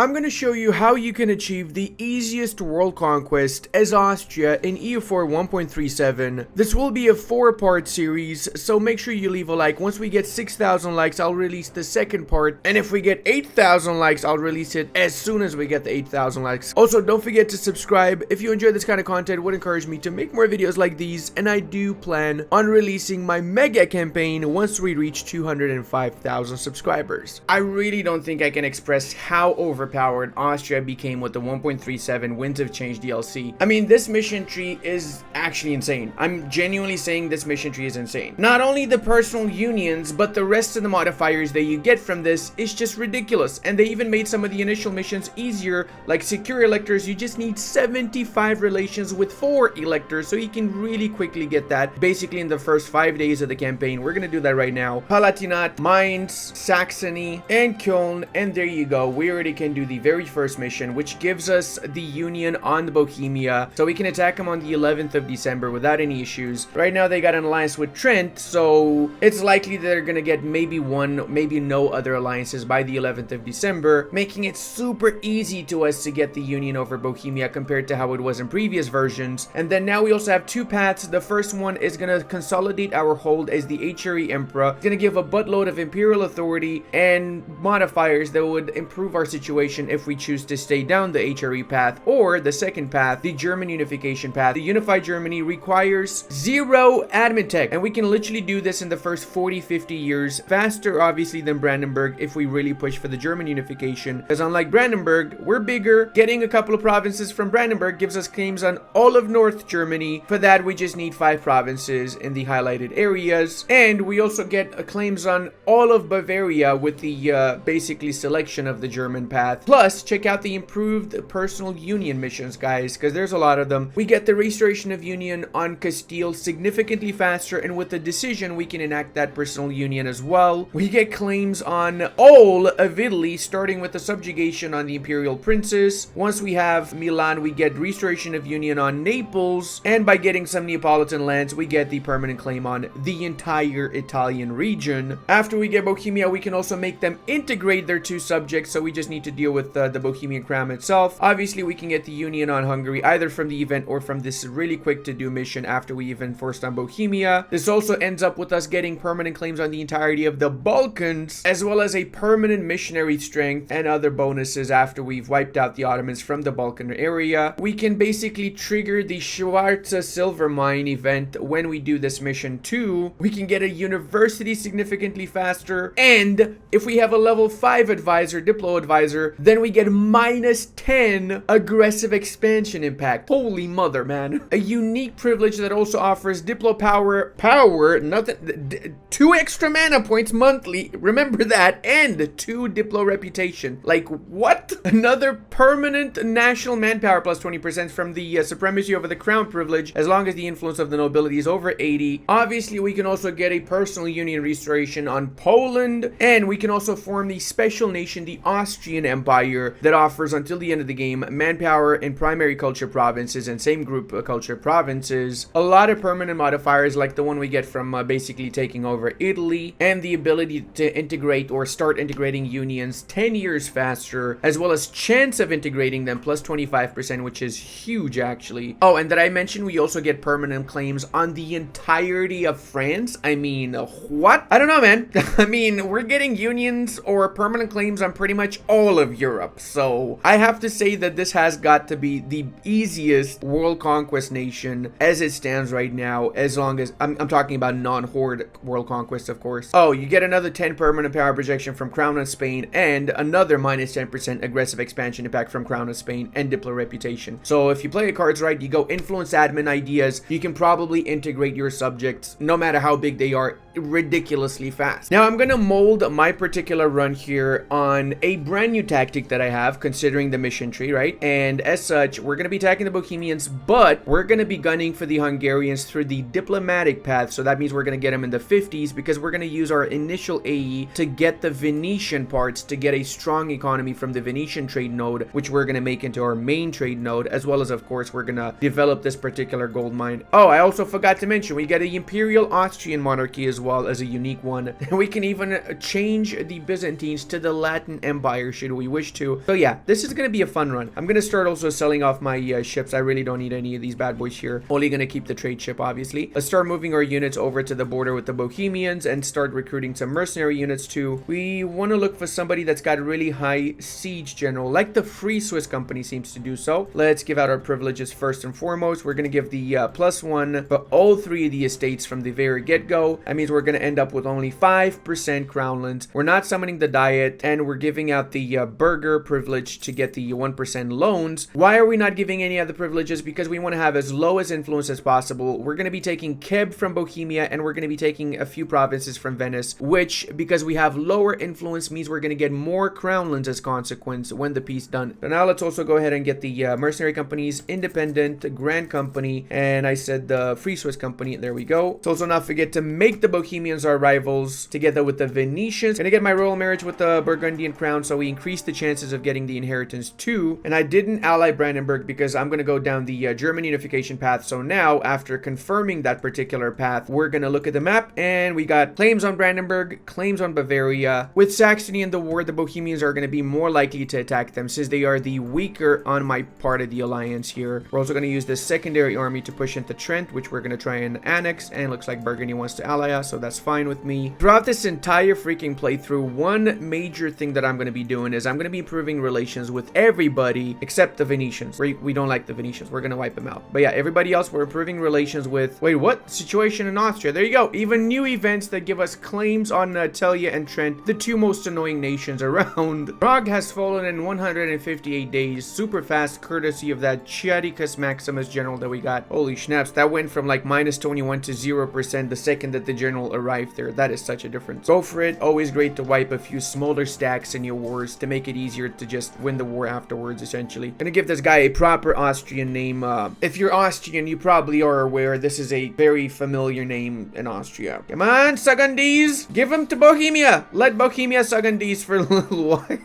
I'm going to show you how you can achieve the easiest world conquest as Austria in EU4 1.37. This will be a 4-part series, so make sure you leave a like. Once we get 6,000 likes, I'll release the second part, and if we get 8,000 likes, I'll release it as soon as we get the 8,000 likes. Also, don't forget to subscribe. If you enjoy this kind of content, it would encourage me to make more videos like these, and I do plan on releasing my mega campaign once we reach 205,000 subscribers. I really don't think I can express how overpowered Austria became with the 1.37 Winds of Change DLC. I mean, this mission tree is actually insane. I'm genuinely saying this mission tree is insane. Not only the personal unions, but the rest of the modifiers that you get from this is just ridiculous. And they even made some of the initial missions easier, like secure electors. You just need 75 relations with 4 electors, so you can really quickly get that basically in the first 5 days of the campaign. We're gonna do that right now. Palatinate, Mainz, Saxony, and Köln, and there you go. We already can do the very first mission, which gives us the union on the Bohemia, so we can attack them on the 11th of December without any issues. Right now they got an alliance with Trent, so it's likely that they're gonna get maybe one, maybe no other alliances by the 11th of December, making it super easy to us to get the union over Bohemia compared to how it was in previous versions. And then now we also have 2 paths. The first one is gonna consolidate our hold as the HRE Emperor. It's gonna give a buttload of imperial authority and modifiers that would improve our situation if we choose to stay down the HRE path. Or the second path, the German unification path. The unified Germany requires 0 admin tech, and we can literally do this in the first 40-50 years, faster obviously than Brandenburg if we really push for the German unification, because unlike Brandenburg, we're bigger. Getting a couple of provinces from Brandenburg gives us claims on all of North Germany. For that, we just need 5 provinces in the highlighted areas, and we also get claims on all of Bavaria with the basically selection of the German path. Plus, check out the improved personal union missions, guys, because there's a lot of them. We get the restoration of union on Castile significantly faster, and with the decision, we can enact that personal union as well. We get claims on all of Italy, starting with the subjugation on the imperial princes. Once we have Milan, we get restoration of union on Naples, and by getting some Neapolitan lands, we get the permanent claim on the entire Italian region. After we get Bohemia, we can also make them integrate their 2 subjects, so we just need to deal with the Bohemian crown itself. Obviously, we can get the union on Hungary either from the event or from this really quick to do mission after we even forced on Bohemia. This also ends up with us getting permanent claims on the entirety of the Balkans, as well as a permanent missionary strength and other bonuses after we've wiped out the Ottomans from the Balkan area. We can basically trigger the Schwarze Silver Mine event when we do this mission too. We can get a university significantly faster, and if we have a level 5 advisor, Diplo advisor, then we get -10 aggressive expansion impact. Holy mother, man. A unique privilege that also offers Diplo power, nothing, 2 extra mana points monthly, remember that, and 2 Diplo reputation. Like, what? Another permanent national manpower plus 20% from the supremacy over the crown privilege, as long as the influence of the nobility is over 80. Obviously, we can also get a personal union restoration on Poland, and we can also form the special nation, the Austrian Empire, that offers until the end of the game manpower in primary culture provinces and same group culture provinces. A lot of permanent modifiers like the one we get from basically taking over Italy, and the ability to integrate or start integrating unions 10 years faster, as well as chance of integrating them plus 25%, which is huge actually. Oh, and did I mention we also get permanent claims on the entirety of France? I mean, what? I don't know, man. I mean, we're getting unions or permanent claims on pretty much all of Europe, so I have to say that this has got to be the easiest world conquest nation as it stands right now, as long as I'm talking about non-horde world conquest, of course. Oh, you get another 10 permanent power projection from Crown of Spain, and another -10% aggressive expansion impact from Crown of Spain and Diplo reputation. So if you play your cards right, you go influence admin ideas, you can probably integrate your subjects, no matter how big they are, ridiculously fast. Now I'm gonna mold my particular run here on a brand new tactic that I have, considering the mission tree, right? And as such, we're gonna be attacking the Bohemians, but we're gonna be gunning for the Hungarians through the diplomatic path. So that means we're gonna get them in the 50s, because we're gonna use our initial AE to get the Venetian parts, to get a strong economy from the Venetian trade node, which we're gonna make into our main trade node, as well as, of course, we're gonna develop this particular gold mine. Oh, I also forgot to mention, we get the Imperial Austrian monarchy as as well as a unique one. And we can even change the Byzantines to the Latin Empire should we wish to. So yeah, this is going to be a fun run. I'm going to start also selling off my ships. I really don't need any of these bad boys here. Only going to keep the trade ship, obviously. Let's start moving our units over to the border with the Bohemians and start recruiting some mercenary units too. We want to look for somebody that's got a really high siege general, like the Free Swiss Company seems to do so. Let's give out our privileges first and foremost. We're going to give the +1 for all 3 of the estates from the very get-go. That means we're going to end up with only 5% crownlands. We're not summoning the diet, and we're giving out the burger privilege to get the 1% loans. Why are we not giving any other privileges? Because we want to have as low as influence as possible. We're going to be taking Keb from Bohemia, and we're going to be taking a few provinces from Venice, which, because we have lower influence, means we're going to get more crownlands as consequence when the peace done. So now let's also go ahead and get the mercenary companies, independent, Grand Company, and I said the Free Swiss Company. There we go. Let's also not forget to make the Bohemians our rivals together with the Venetians. Gonna get my royal marriage with the Burgundian crown, so we increase the chances of getting the inheritance too. And I didn't ally Brandenburg because I'm gonna go down the German unification path. So now, after confirming that particular path, we're gonna look at the map, and we got claims on Brandenburg, claims on Bavaria. With Saxony in the war, the Bohemians are gonna be more likely to attack them since they are the weaker on my part of the alliance here. We're also gonna use the secondary army to push into Trent, which we're gonna try and annex, and looks like Burgundy wants to ally us, so that's fine with me. Throughout this entire freaking playthrough, one major thing that I'm gonna be doing is I'm gonna be improving relations with everybody except the Venetians. We don't like the Venetians. We're gonna wipe them out. But yeah, everybody else we're improving relations with. Wait, what? Situation in Austria. There you go. Even new events that give us claims on Telia and Trent, the 2 most annoying nations around. Prague has fallen in 158 days. Super fast, courtesy of that Chiadicus Maximus general that we got. Holy snaps, that went from like -21 to 0% the second that the general arrived there. That is such a difference. Go for it. Always great to wipe a few smaller stacks in your wars to make it easier to just win the war afterwards, essentially. Gonna give this guy a proper Austrian name. If you're Austrian, you probably are aware this is a very familiar name in Austria. Come on, Sagundese! Give him to Bohemia! Let Bohemia Sagundese for a little while.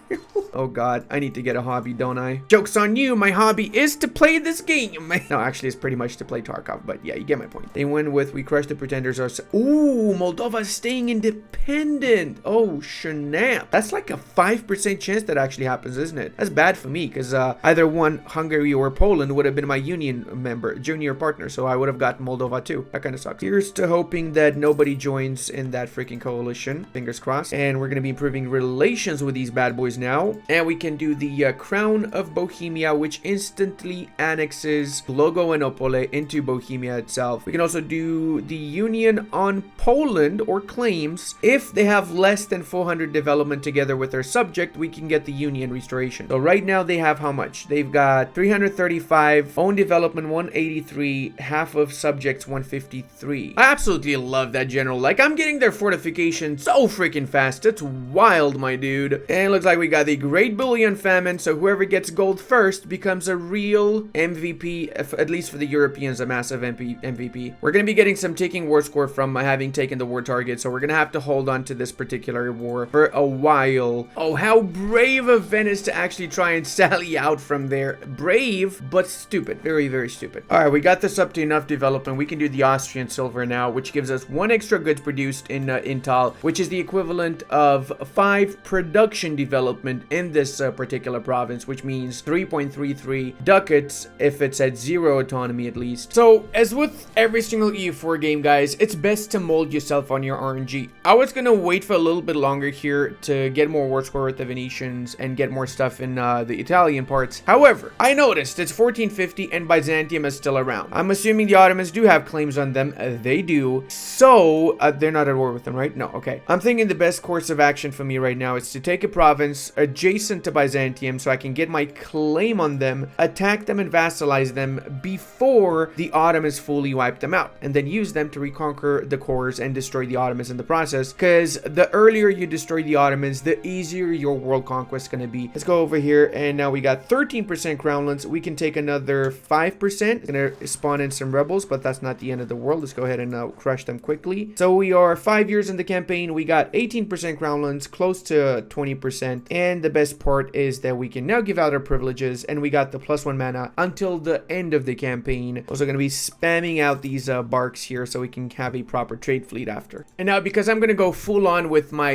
Oh god, I need to get a hobby, don't I? Joke's on you, my hobby is to play this game. No, actually it's pretty much to play Tarkov, but yeah, you get my point. They win with we crush the pretenders ourselves. Ooh, Moldova's staying independent. Oh, snap. That's like a 5% chance that actually happens, isn't it? That's bad for me, because either one, Hungary or Poland, would have been my union member, junior partner, so I would have gotten Moldova too. That kind of sucks. Here's to hoping that nobody joins in that freaking coalition. Fingers crossed. And we're going to be improving relations with these bad boys now. And we can do the Crown of Bohemia, which instantly annexes Logo and Opole into Bohemia itself. We can also do the Union on Poland, or claims. If they have less than 400 development together with their subject, we can get the Union restoration. So right now they have how much? They've got 335, own development 183, half of subjects 153. I absolutely love that general. Like, I'm getting their fortification so freaking fast. It's wild, my dude. And it looks like we got the Great Bullion Famine, so whoever gets gold first becomes a real MVP, at least for the Europeans, a massive MVP. We're going to be getting some taking war score from having taken the war target, so we're going to have to hold on to this particular war for a while. Oh, how brave of Venice to actually try and sally out from there. Brave, but stupid. Very, very stupid. All right, we got this up to enough development. We can do the Austrian silver now, which gives us 1 extra goods produced in Intal, which is the equivalent of 5 production development in this particular province, which means 3.33 ducats if it's at 0 autonomy at least. So, as with every single EU4 game, guys, it's best to mold yourself on your RNG. I was gonna wait for a little bit longer here to get more war score with the Venetians and get more stuff in the Italian parts. However, I noticed it's 1450 and Byzantium is still around. I'm assuming the Ottomans do have claims on them. They do. So, they're not at war with them, right? No, okay. I'm thinking the best course of action for me right now is to take a province adjacent to Byzantium so I can get my claim on them, attack them and vassalize them before the Ottomans fully wipe them out, and then use them to reconquer the cores and destroy the Ottomans in the process, because the earlier you destroy the Ottomans, the easier your world conquest is going to be. Let's go over here, and now we got 13% crownlands. We can take another 5%. Gonna spawn in some rebels, but that's not the end of the world. Let's go ahead and crush them quickly. So we are 5 years in the campaign. We got 18% crownlands, close to 20%, and the best best part is that we can now give out our privileges, and we got the +1 mana until the end of the campaign. Also going to be spamming out these barks here so we can have a proper trade fleet after. And now, because I'm going to go full on with my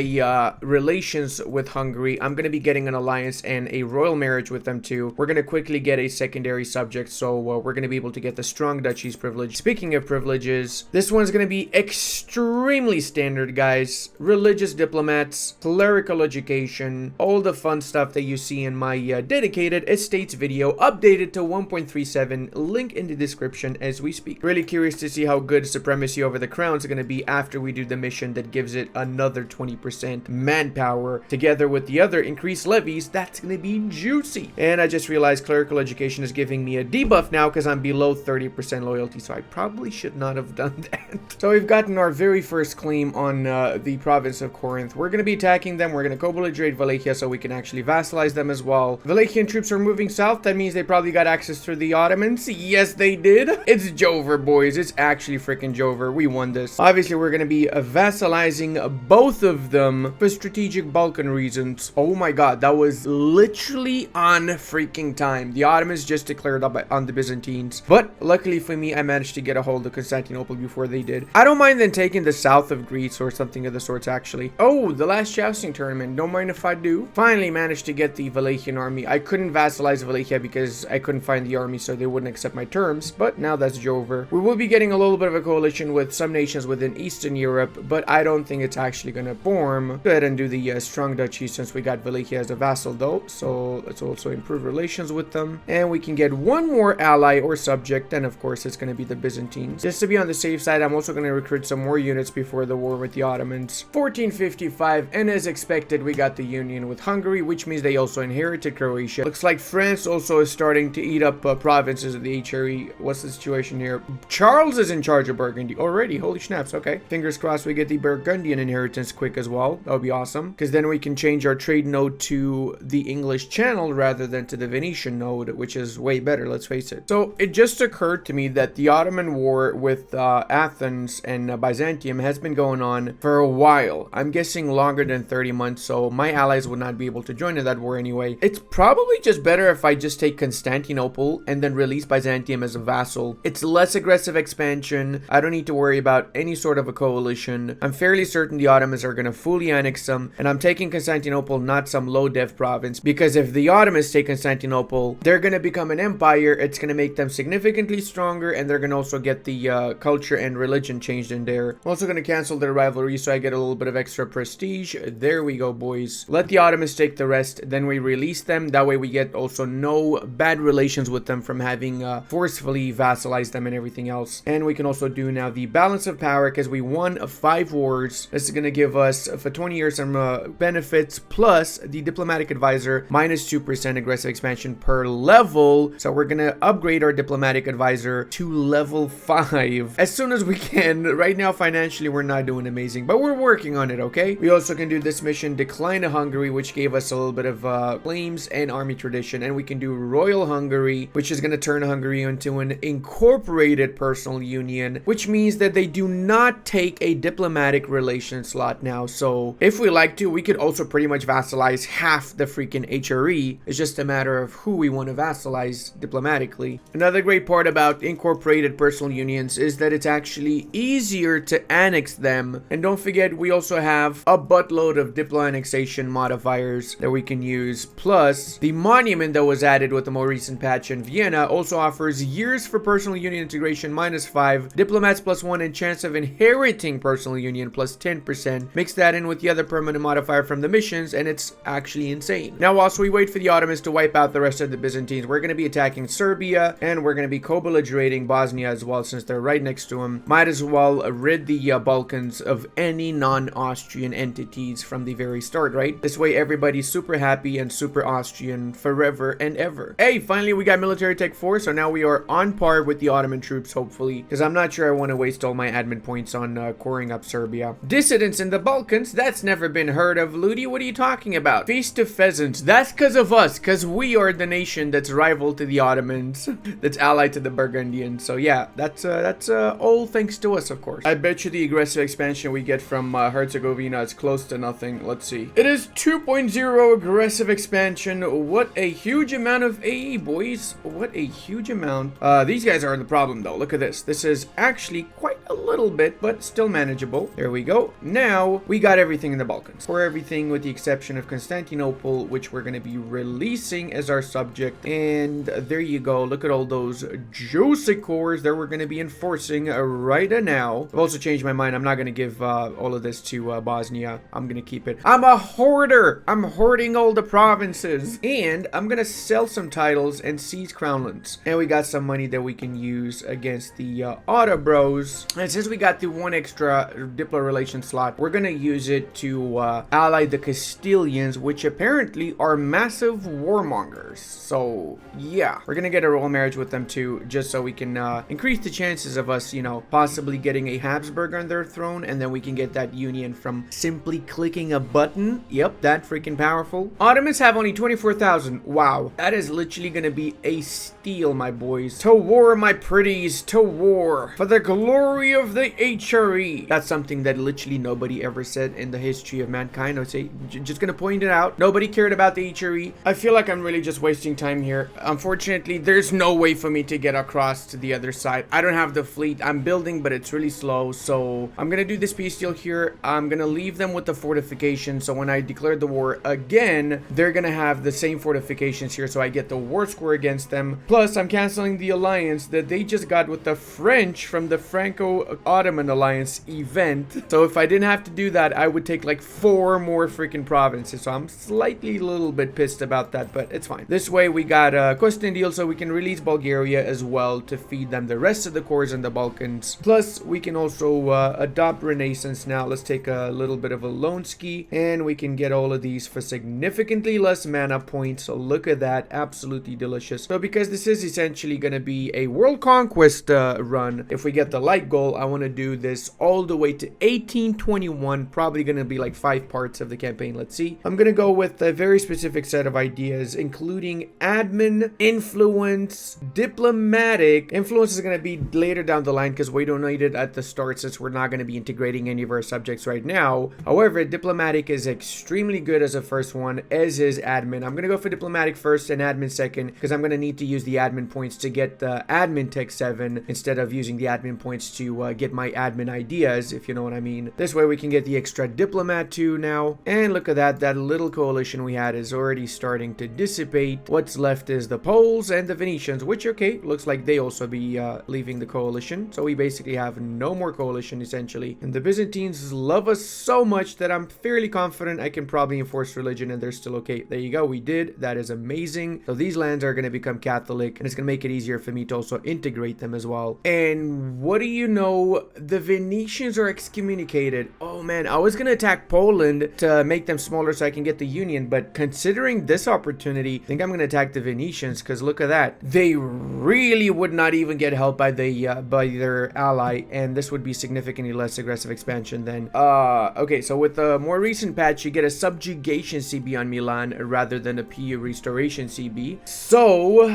relations with Hungary, I'm going to be getting an alliance and a royal marriage with them too. We're going to quickly get a secondary subject, so we're going to be able to get the strong duchies privilege. Speaking of privileges, this one's going to be extremely standard, guys. Religious diplomats, clerical education, all the fun stuff that you see in my dedicated estates video, updated to 1.37, link in the description as we speak. Really curious to see how good supremacy over the crown is going to be after we do the mission that gives it another 20% manpower, together with the other increased levies. That's going to be juicy. And I just realized clerical education is giving me a debuff now because I'm below 30% loyalty, so I probably should not have done that. So we've gotten our very first claim on the province of Corinth. We're going to be attacking them. We're going to co-belligerate Wallachia so we can actually vassalize them as well. Wallachian troops are moving south. That means they probably got access through the Ottomans. Yes, they did. It's Jover, boys. It's actually freaking Jover. We won this. Obviously, we're going to be vassalizing both of them for strategic Balkan reasons. Oh my god, that was literally on freaking time. The Ottomans just declared up on the Byzantines, but luckily for me, I managed to get a hold of Constantinople before they did. I don't mind them taking the south of Greece or something of the sorts, actually. Oh, the last jousting tournament. Don't mind if I do. Finally managed to get the Wallachian army. I couldn't vassalize Wallachia because I couldn't find the army, so they wouldn't accept my terms, but now that's Jover. We will be getting a little bit of a coalition with some nations within Eastern Europe, but I don't think it's actually going to form. Go ahead and do the strong duchy since we got Wallachia as a vassal though, so let's also improve relations with them, and we can get one more ally or subject, and of course it's going to be the Byzantines. Just to be on the safe side, I'm also going to recruit some more units before the war with the Ottomans. 1455, and as expected, we got the union with Hungary, which means they also inherited Croatia. Looks like France also is starting to eat up provinces of the HRE. What's the situation here? Charles is in charge of Burgundy already. Holy snaps. Okay, fingers crossed we get the Burgundian inheritance quick as well. That would be awesome, because then we can change our trade node to the English Channel rather than to the Venetian node, which is way better, let's face it. So it just occurred to me that the Ottoman war with Athens and Byzantium has been going on for a while. I'm guessing longer than 30 months, so my allies would not be able to join in that war anyway. It's probably just better if I just take Constantinople and then release Byzantium as a vassal. It's less aggressive expansion. I don't need to worry about any sort of a coalition. I'm fairly certain the Ottomans are going to fully annex them, and I'm taking Constantinople, not some low dev province, because if the Ottomans take Constantinople, they're going to become an empire. It's going to make them significantly stronger, and they're going to also get the culture and religion changed in there. I'm also going to cancel their rivalry so I get a little bit of extra prestige. There we go, boys. Let the Ottomans take the rest, then we release them. That way we get also no bad relations with them from having forcefully vassalized them and everything else. And we can also do now the balance of power because we won 5 wars. This is going to give us for 20 years some benefits, plus the diplomatic advisor minus 2% aggressive expansion per level. So we're going to upgrade our diplomatic advisor to level 5 as soon as we can. Right now financially we're not doing amazing, but we're working on it, okay? We also can do this mission, Decline of Hungary, which gave us a little bit of claims and army tradition, and we can do Royal Hungary, which is going to turn Hungary into an incorporated personal union, which means that they do not take a diplomatic relation slot now. So if we like to, we could also pretty much vassalize half the freaking HRE. It's just a matter of who we want to vassalize diplomatically. Another great part about incorporated personal unions is that it's actually easier to annex them. And don't forget, we also have a buttload of diplo annexation modifiers that we can use. Plus, the monument that was added with the more recent patch in Vienna also offers years for personal union integration minus 5, diplomats plus 1, and chance of inheriting personal union plus 10%. Mix that in with the other permanent modifier from the missions, and it's actually insane. Now, whilst we wait for the Ottomans to wipe out the rest of the Byzantines, we're going to be attacking Serbia, and we're going to be co-belligerating Bosnia as well, since they're right next to them. Might as well rid the Balkans of any non-Austrian entities from the very start, right? This way everybody's super happy and super Austrian forever and ever. Hey, finally we got military tech 4, so now we are on par with the Ottoman troops, hopefully, because I'm not sure I want to waste all my admin points on coring up Serbia. Dissidents in the Balkans? That's never been heard of, Ludi. What are you talking about? Feast of Pheasants. That's because of us, because we are the nation that's rival to the Ottomans, that's allied to the Burgundians. So yeah, that's all thanks to us, of course. I bet you the aggressive expansion we get from Herzegovina is close to nothing. Let's see. It is 2.0 0 aggressive expansion. What a huge amount of AE, boys. What a huge amount. These guys are the problem, though. Look at this. This is actually quite a little bit, but still manageable. There we go. Now, we got everything in the Balkans. For everything with the exception of Constantinople, which we're going to be releasing as our subject. And there you go. Look at all those juicy cores that we're going to be enforcing right now. I've also changed my mind. I'm not going to give all of this to Bosnia. I'm going to keep it. I'm a hoarder. I'm hoarding all the provinces. And I'm going to sell some titles and seize crownlands. And we got some money that we can use against the Otto Bros. And since we got the one extra Diplo relation slot, we're going to use it to ally the Castilians, which apparently are massive warmongers. So, yeah. We're going to get a royal marriage with them too, just so we can increase the chances of us, you know, possibly getting a Habsburg on their throne, and then we can get that union from simply clicking a button. Yep, that freaking powerful. Ottomans have only 24,000. Wow. That is literally going to be a steal, my boys. To war, my pretties. To war. For the glory of the HRE. That's something that literally nobody ever said in the history of mankind. I would say, just going to point it out. Nobody cared about the HRE. I feel like I'm really just wasting time here. Unfortunately, there's no way for me to get across to the other side. I don't have the fleet. I'm building, but it's really slow. So I'm going to do this peace deal here. I'm going to leave them with the fortification. So when I declare the war again, they're going to have the same fortifications here. So I get the war score against them. Plus, I'm canceling the alliance that they just got with the French from the Franco-Ottoman alliance event. So if I didn't have to do that, I would take like 4 more freaking provinces. So I'm slightly a little bit pissed about that, but it's fine. This way we got a Costin deal, so we can release Bulgaria as well to feed them the rest of the cores in the Balkans. Plus, we can also adopt Renaissance now. Let's take a little bit of a loan ski, and we can get all of these for significantly less mana points. So look at that. Absolutely delicious. So because this is essentially going to be a world conquest run, if we get the light goal, I want to do this all the way to 1821. Probably going to be like 5 parts of the campaign. Let's see. I'm going to go with a very specific set of ideas, including admin, influence, diplomatic. Influence is going to be later down the line because we don't need it at the start since we're not going to be integrating any of our subjects right now. However, diplomatic is extremely good as a first one, as is admin. I'm going to go for diplomatic first and admin second because I'm going to need to use the admin points to get the admin tech 7 instead of using the admin points to get my admin ideas, if you know what I mean. This way we can get the extra diplomat too now. And look at that. That little coalition we had is already starting to dissipate. What's left is the Poles and the Venetians, which, okay, looks like they also be leaving the coalition. So we basically have no more coalition, essentially. And the Byzantines love us so much that I'm fairly confident I can probably enforce religion and they're still okay. There you go. We did. That is amazing. So these lands are going to become Catholic, and it's going to make it easier for me to also integrate them as well. And what do you know? The Venetians are excommunicated. Oh, man. I was going to attack Poland to make them smaller so I can get the union, but considering this opportunity, I think I'm going to attack the Venetians because look at that. They really would not even get help by the by their ally, and this would be significantly less aggressive expansion than okay, so with the more recent patch you get a subjugation CB on Milan rather than a PU restoration CB. So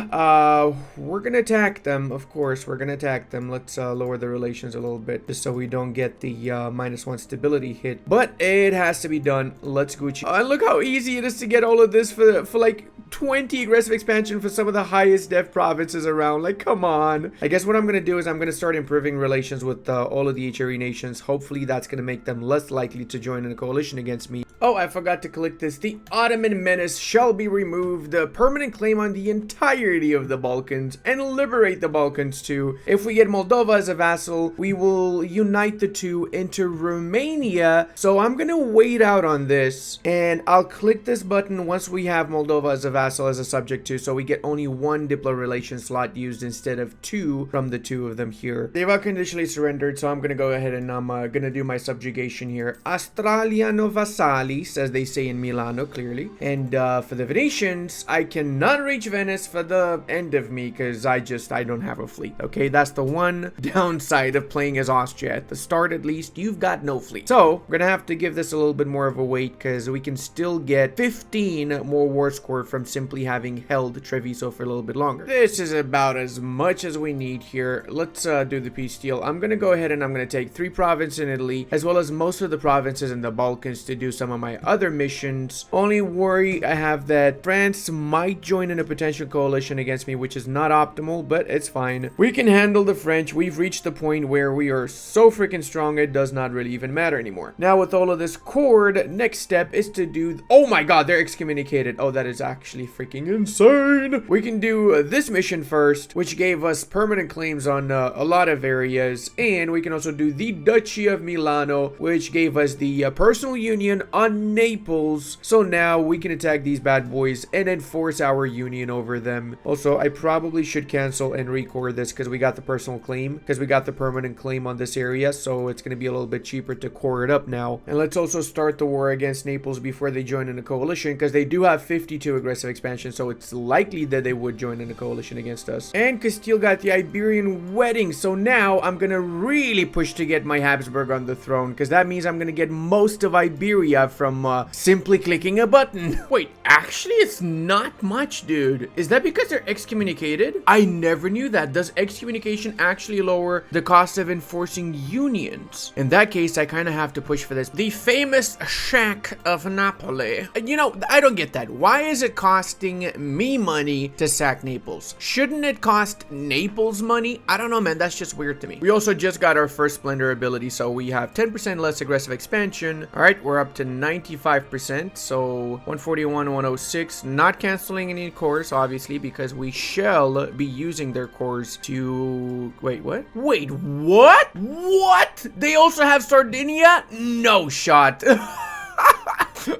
we're gonna attack them. Of course we're gonna attack them. Let's lower the relations a little bit just so we don't get the -1 stability hit, but it has to be done. Let's Gucci. Look how easy it is to get all of this for like 20 aggressive expansion for some of the highest dev provinces around. Like, come on. I guess what I'm going to do is I'm going to start improving relations with all of the HRE nations. Hopefully that's going to make them less likely to join in a coalition against me. Oh, I forgot to click this. The Ottoman menace shall be removed. The permanent claim on the entirety of the Balkans and liberate the Balkans too. If we get Moldova as a vassal, we will unite the two into Romania. So I'm going to wait out on this and I'll click this button once we have Moldova as a vassal as a subject too. So we get only 1 Diplo relation slot used instead of 2 from the 2 of them here. They've unconditionally surrendered. So I'm going to go ahead and I'm going to do my subjugation here. Australiano Vassalis, as they say in Milano, clearly. And for the Venetians, I cannot reach Venice for the end of me because I don't have a fleet. Okay, that's the one downside side of playing as Austria. At the start, at least, you've got no fleet. So we're gonna have to give this a little bit more of a weight because we can still get 15 more war score from simply having held Treviso for a little bit longer. This is about as much as we need here. Let's do the peace deal. I'm gonna go ahead and I'm gonna take 3 provinces in Italy, as well as most of the provinces in the Balkans to do some of my other missions. Only worry I have that France might join in a potential coalition against me, which is not optimal, but it's fine. We can handle the French. We've reached the point where we are so freaking strong it does not really even matter anymore. Now with all of this cord, next step is to do, oh my god, they're excommunicated. Oh, that is actually freaking insane. We can do this mission first, which gave us permanent claims on a lot of areas, and we can also do the Duchy of Milano, which gave us the personal union on Naples. So now we can attack these bad boys and enforce our union over them. Also, I probably should cancel and record this because we got the personal claim, because we got the permanent claim on this area, so it's going to be a little bit cheaper to core it up now. And let's also start the war against Naples before they join in a coalition, because they do have 52 aggressive expansion, so it's likely that they would join in a coalition against us. And Castile got the Iberian wedding, so now I'm going to really push to get my Habsburg on the throne, because that means I'm going to get most of Iberia from simply clicking a button. Wait, actually it's not much, dude. Is that because they're excommunicated? I never knew that. Does excommunication actually lower the cost of enforcing unions? In that case, I kind of have to push for this. The famous Shack of Napoli. You know, I don't get that. Why is it costing me money to sack Naples? Shouldn't it cost Naples money? I don't know, man. That's just weird to me. We also just got our first Splendor ability, so we have 10% less aggressive expansion. All right, we're up to 95%, so 141, 106. Not canceling any cores, obviously, because we shall be using their cores to... Wait, what? Wait, what? What? They also have Sardinia? No shot.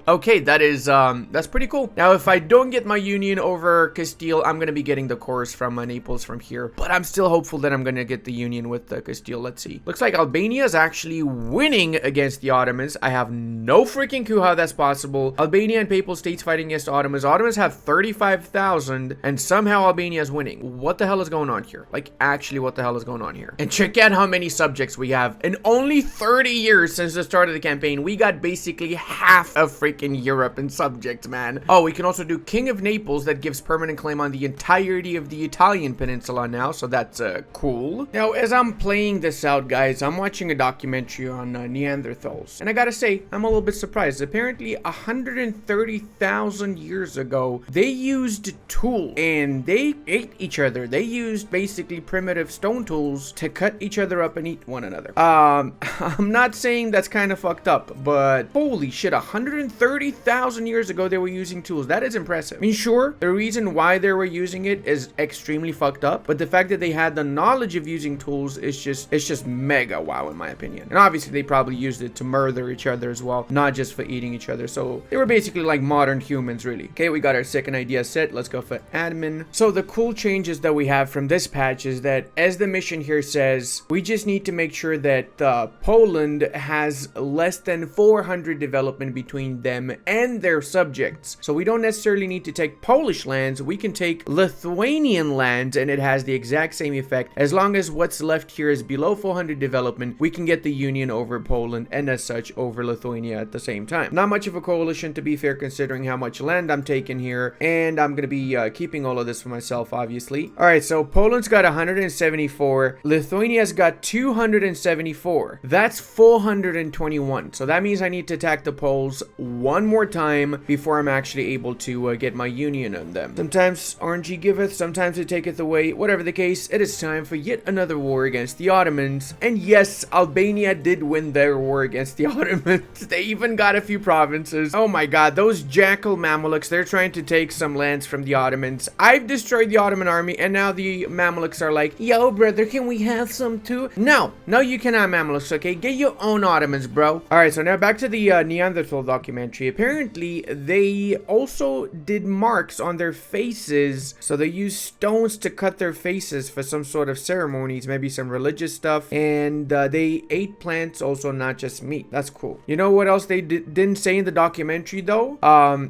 Okay, that is, that's pretty cool. Now, if I don't get my union over Castile, I'm going to be getting the cores from Naples from here. But I'm still hopeful that I'm going to get the union with Castile. Let's see. Looks like Albania is actually winning against the Ottomans. I have no freaking clue how that's possible. Albania and Papal States fighting against Ottomans. Ottomans have 35,000, and somehow Albania is winning. What the hell is going on here? Like, actually, what the hell is going on here? And check out how many subjects we have. In only 30 years since the start of the campaign, we got basically half of freaking Europe and subjects, man. Oh, we can also do King of Naples. That gives permanent claim on the entirety of the Italian peninsula now, so that's cool. Now, as I'm playing this out, guys, I'm watching a documentary on Neanderthals, and I gotta say, I'm a little bit surprised. Apparently, 130,000 years ago, they used tools, and they ate each other. They used basically primitive stone tools to cut each other up and eat one another. I'm not saying that's kind of fucked up, but holy shit, 130,000 years ago they were using tools. That is impressive. I mean, sure, the reason why they were using it is extremely fucked up, but the fact that they had the knowledge of using tools is just mega wow in my opinion. And obviously they probably used it to murder each other as well, not just for eating each other. So they were basically like modern humans, really. Okay, we got our second idea set. Let's go for admin. So the cool changes that we have from this patch is that, as the mission here says, we just need to make sure that Poland has less than 400 development between them and their subjects. So we don't necessarily need to take Polish lands. We can take Lithuanian lands and it has the exact same effect. As long as what's left here is below 400 development, we can get the union over Poland and as such over Lithuania at the same time. Not much of a coalition, to be fair, considering how much land I'm taking here, and I'm gonna be keeping all of this for myself, obviously. All right, so Poland's got 174. Lithuania's got 274. That's 421. So that means I need to attack the Poles one more time before I'm actually able to get my union on them. Sometimes RNG giveth, sometimes it taketh away. Whatever the case, it is time for yet another war against the Ottomans. And yes, Albania did win their war against the Ottomans. They even got a few provinces. Oh my god, those jackal Mamelukes, they're trying to take some lands from the Ottomans. I've destroyed the Ottoman army, and now the Mamelukes are like, yo brother, can we have some too? No, you cannot, Mamelukes, okay? Get your own Ottomans, bro. Alright, so now back to the Neanderthal documentary. documentary. Apparently, they also did marks on their faces. So they used stones to cut their faces for some sort of ceremonies, maybe some religious stuff. And they ate plants also, not just meat. That's cool. You know what else they didn't say in the documentary though?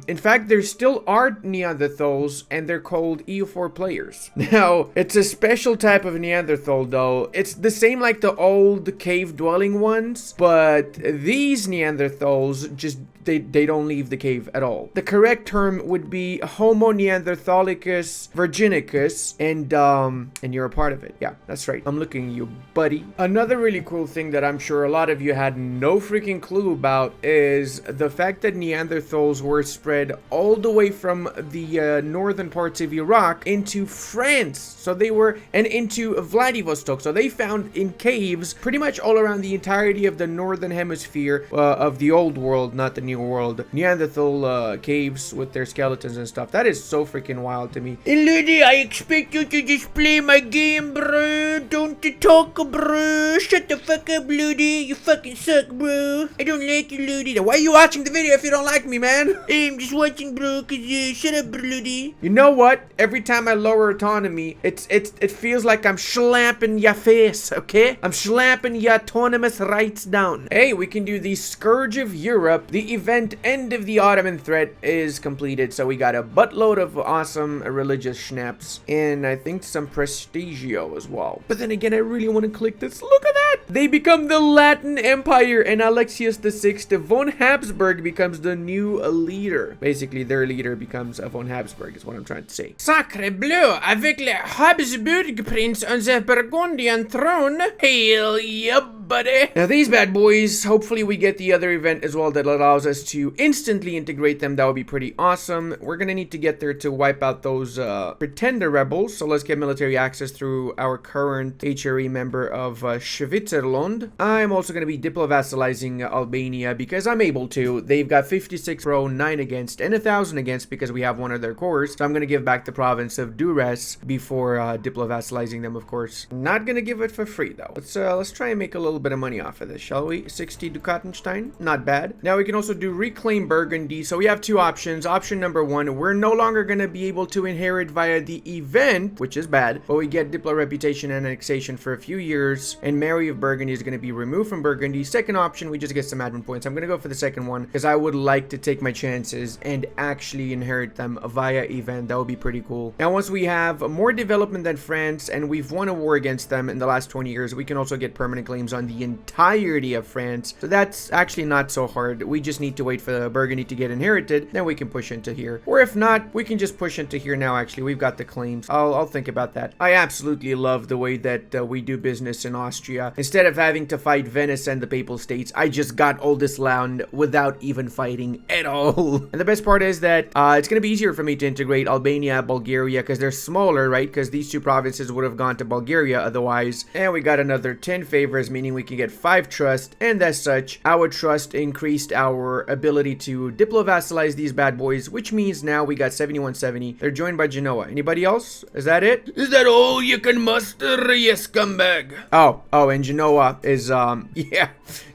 In fact, there still are Neanderthals and they're called EU4 players. Now, it's a special type of Neanderthal though. It's the same like the old cave dwelling ones, but these Neanderthals just they don't leave the cave at all. The correct term would be Homo neanderthalicus virginicus, and you're a part of it. Yeah, that's right. I'm looking at you, buddy. Another really cool thing that I'm sure a lot of you had no freaking clue about is the fact that Neanderthals were spread all the way from the northern parts of Iraq into France. So they were, and into Vladivostok. So they found in caves pretty much all around the entirety of the northern hemisphere of the old world, not the new world. Neanderthal caves with their skeletons and stuff. That is so freaking wild to me. Hey, Ludi, I expect you to just play my game, bro. Don't you talk, bro. Shut the fuck up, Ludi. You fucking suck, bro. I don't like you, Ludi. Why are you watching the video if you don't like me, man? I'm just watching, bro, cause shut up, bro, Ludi. You know what? Every time I lower autonomy, it feels like I'm slapping your face, okay? I'm slapping your autonomous rights down. Hey, we can do the Scourge of Europe. The event end of the Ottoman threat is completed, so we got a buttload of awesome religious schnapps, and I think some prestigio as well. But then again, I really want to click this. Look at that! They become the Latin Empire, and Alexius VI von Habsburg becomes the new leader. Basically, their leader becomes von Habsburg, is what I'm trying to say. Sacre bleu, avec le Habsburg prince on the Burgundian throne. Hail yeah, buddy. Now these bad boys, hopefully we get the other event as well that allows us to instantly integrate them. That would be pretty awesome. We're gonna need to get there to wipe out those pretender rebels. So let's get military access through our current HRE member of Switzerland. I'm also gonna be diplo-vassalizing Albania because I'm able to. They've got 56 pro, 9 against, and 1,000 against because we have one of their cores. So I'm gonna give back the province of Durres before diplo-vassalizing them, of course. Not gonna give it for free though. Let's try and make a little bit of money off of this, shall we? 60 Dukatenstein, not bad. Now we can also do reclaim Burgundy. So we have two options. Option number one, we're no longer going to be able to inherit via the event, which is bad, but we get Diplo reputation and annexation for a few years, and Mare of Burgundy is going to be removed from Burgundy. Second option, we just get some admin points. I'm going to go for the second one because I would like to take my chances and actually inherit them via event. That would be pretty cool. Now once we have more development than France and we've won a war against them in the last 20 years, we can also get permanent claims on the entirety of France. So that's actually not so hard. We just need to wait for the Burgundy to get inherited, then we can push into here. Or if not, we can just push into here now. Actually, we've got the claims. I'll think about that. I absolutely love the way that we do business in Austria. Instead of having to fight Venice and the Papal States, I just got all this land without even fighting at all. And the best part is that it's going to be easier for me to integrate Albania, Bulgaria, because they're smaller, right? Because these two provinces would have gone to Bulgaria otherwise. And we got another 10 favors, meaning we can get 5 trust, and as such, our trust increased our ability to diplo-vassalize these bad boys, which means now we got 7170. They're joined by Genoa. Anybody else? Is that it? Is that all you can muster, you scumbag? Oh, and Genoa is, yeah.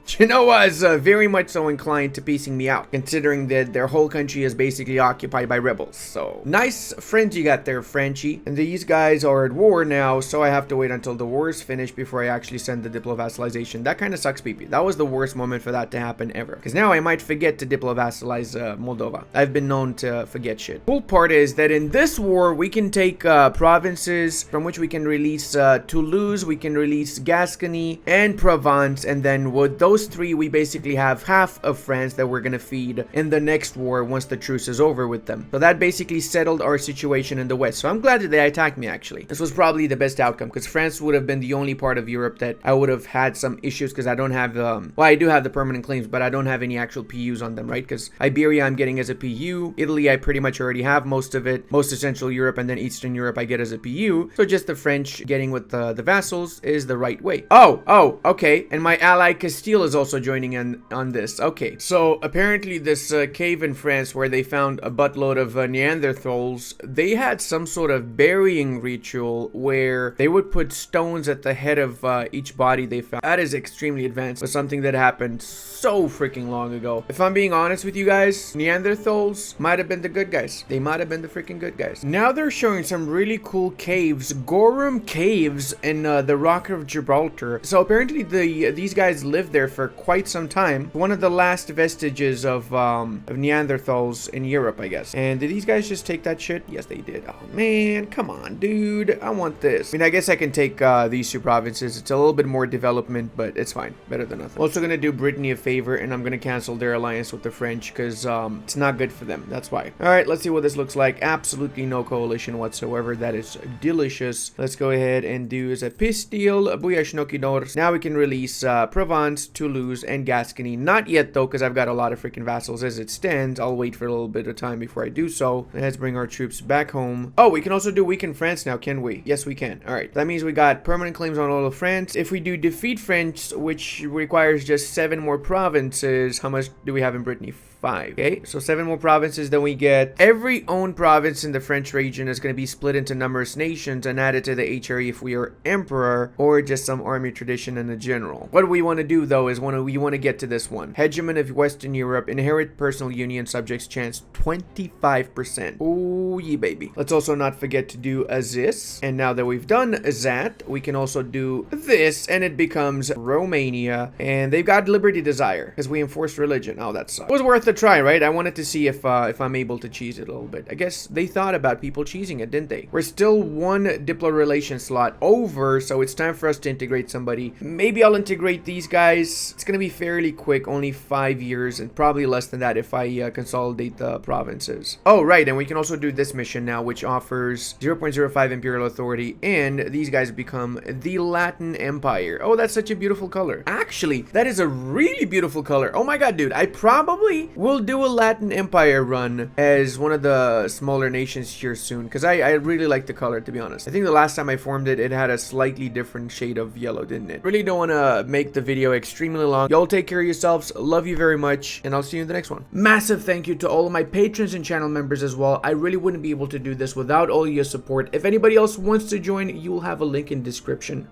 Genoa is very much so inclined to piecing me out, considering that their whole country is basically occupied by rebels. So, nice friends you got there, Frenchie. And these guys are at war now, so I have to wait until the war is finished before I actually send the diplo-vassalization. That kind of sucks, PP. That was the worst moment for that to happen ever. Because now I might forget to diplo-vassalize Moldova. I've been known to forget shit. Cool part is that in this war, we can take provinces from which we can release Toulouse, we can release Gascony, and Provence, and then with those three, we basically have half of France that we're gonna feed in the next war once the truce is over with them. So that basically settled our situation in the west. So I'm glad that they attacked me, actually. This was probably the best outcome because France would have been the only part of Europe that I would have had some issues because I don't have well, I do have the permanent claims, but I don't have any actual PUs on them, right? Because Iberia I'm getting as a PU, Italy I pretty much already have most of it, most of Central Europe, and then Eastern Europe I get as a PU. So just the French getting with the vassals is the right way. Oh, okay. And my ally Castile Brazil is also joining in on this. Okay, so apparently this cave in France where they found a buttload of Neanderthals, they had some sort of burying ritual where they would put stones at the head of each body they found. That is extremely advanced, but something that happened so freaking long ago. If I'm being honest with you guys, Neanderthals might have been the good guys. They might have been the freaking good guys. Now they're showing some really cool caves, Gorum caves in the Rock of Gibraltar. So apparently these guys lived there for quite some time. One of the last vestiges of Neanderthals in Europe, I guess. And did these guys just take that shit? Yes, they did. Oh man, come on, dude. I want this. I mean, I guess I can take these two provinces. It's a little bit more development, but it's fine. Better than nothing. Also gonna do Britannia a favor, and I'm gonna cancel their alliance with the French because it's not good for them. That's why. All right, let's see what this looks like. Absolutely no coalition whatsoever. That is delicious. Let's go ahead and do as a peace deal. Now we can release Provence, Toulouse, and Gascony. Not yet though, because I've got a lot of freaking vassals as it stands. I'll wait for a little bit of time before I do so. Let's bring our troops back home. Oh, we can also do weaken France now, can we? Yes, we can. All right, that means we got permanent claims on all of France. If we do defeat France, which requires just 7 more provinces, how much do we have in Brittany? 5. Okay, so 7 more provinces, then we get every owned province in the French region is going to be split into numerous nations and added to the HRE if we are emperor or just some army tradition and a general. What we want to do though is we want to get to this one. Hegemon of Western Europe, inherit personal union subjects chance 25%. Oh yeah, baby. Let's also not forget to do this. And now that we've done that, we can also do this, and it becomes Romania, and they've got liberty desire because we enforced religion. Oh, that sucks. It was worth a try, right? I wanted to see if I'm able to cheese it a little bit. I guess they thought about people cheesing it, didn't they? We're still 1 Diplo relation slot over, so it's time for us to integrate somebody. Maybe I'll integrate these guys. It's gonna be fairly quick, only 5 years, and probably less than that if I consolidate the provinces. Oh, right, and we can also do this mission now, which offers 0.05 imperial authority, and these guys become the Latin Empire. Oh, that's such a beautiful color. Actually, that is a really beautiful color. Oh my god, dude, I probably will do a Latin Empire run as one of the smaller nations here soon, because I really like the color, to be honest. I think the last time I formed it, it had a slightly different shade of yellow, didn't it? Really don't want to make the video extremely long. Y'all take care of yourselves. Love you very much, and I'll see you in the next one. Massive thank you to all of my patrons and channel members as well. I really wouldn't be able to do this without all your support. If anybody else wants to join, you will have a link in description.